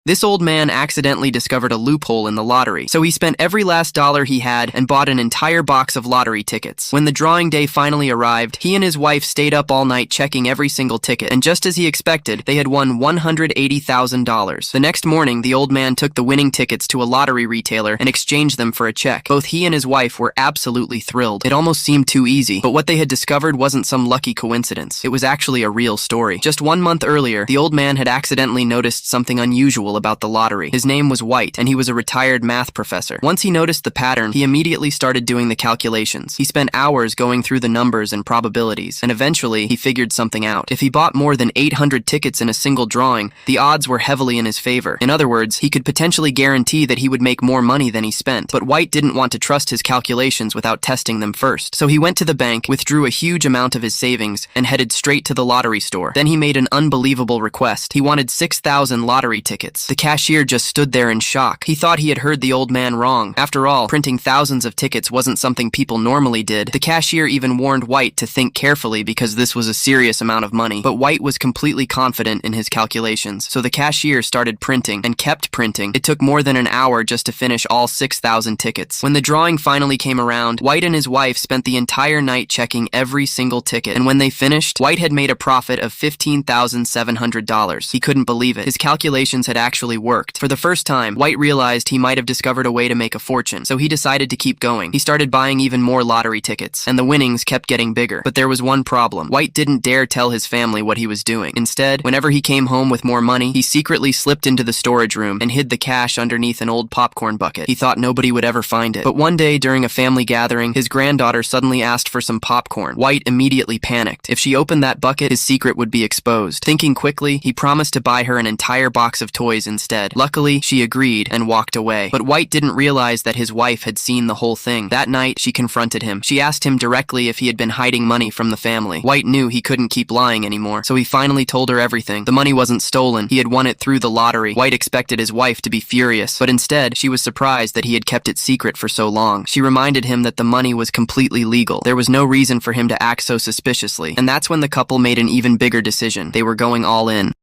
This old man accidentally discovered a loophole in the lottery, so he spent every last dollar he had and bought an entire box of lottery tickets. When the drawing day finally arrived, he and his wife stayed up all night checking every single ticket, and just as he expected, they had won $180,000. The next morning, the old man took the winning tickets to a lottery retailer and exchanged them for a check. Both he and his wife were absolutely thrilled. It almost seemed too easy, but what they had discovered wasn't some lucky coincidence. It was actually a real story. Just 1 month earlier, the old man had accidentally noticed something unusual about the lottery. His name was White, and he was a retired math professor. Once he noticed the pattern, he immediately started doing the calculations. He spent hours going through the numbers and probabilities, and eventually he figured something out. If he bought more than 800 tickets in a single drawing, the odds were heavily in his favor. In other words, he could potentially guarantee that he would make more money than he spent. But White didn't want to trust his calculations without testing them first. So he went to the bank, withdrew a huge amount of his savings, and headed straight to the lottery store. Then he made an unbelievable request. He wanted 6,000 lottery tickets. The cashier just stood there in shock. He thought he had heard the old man wrong. After all, printing thousands of tickets wasn't something people normally did. The cashier even warned White to think carefully because this was a serious amount of money. But White was completely confident in his calculations. So the cashier started printing and kept printing. It took more than an hour just to finish all 6,000 tickets. When the drawing finally came around, White and his wife spent the entire night checking every single ticket. And when they finished, White had made a profit of $15,700. He couldn't believe it. His calculations had actually worked. For the first time, White realized he might have discovered a way to make a fortune, so he decided to keep going. He started buying even more lottery tickets, and the winnings kept getting bigger. But there was one problem. White didn't dare tell his family what he was doing. Instead, whenever he came home with more money, he secretly slipped into the storage room and hid the cash underneath an old popcorn bucket. He thought nobody would ever find it. But one day, during a family gathering, his granddaughter suddenly asked for some popcorn. White immediately panicked. If she opened that bucket, his secret would be exposed. Thinking quickly, he promised to buy her an entire box of toys instead. Luckily, she agreed and walked away. But White didn't realize that his wife had seen the whole thing. That night, she confronted him. She asked him directly if he had been hiding money from the family. White knew he couldn't keep lying anymore, so he finally told her everything. The money wasn't stolen. He had won it through the lottery. White expected his wife to be furious, but instead, she was surprised that he had kept it secret for so long. She reminded him that the money was completely legal. There was no reason for him to act so suspiciously. And that's when the couple made an even bigger decision. They were going all in.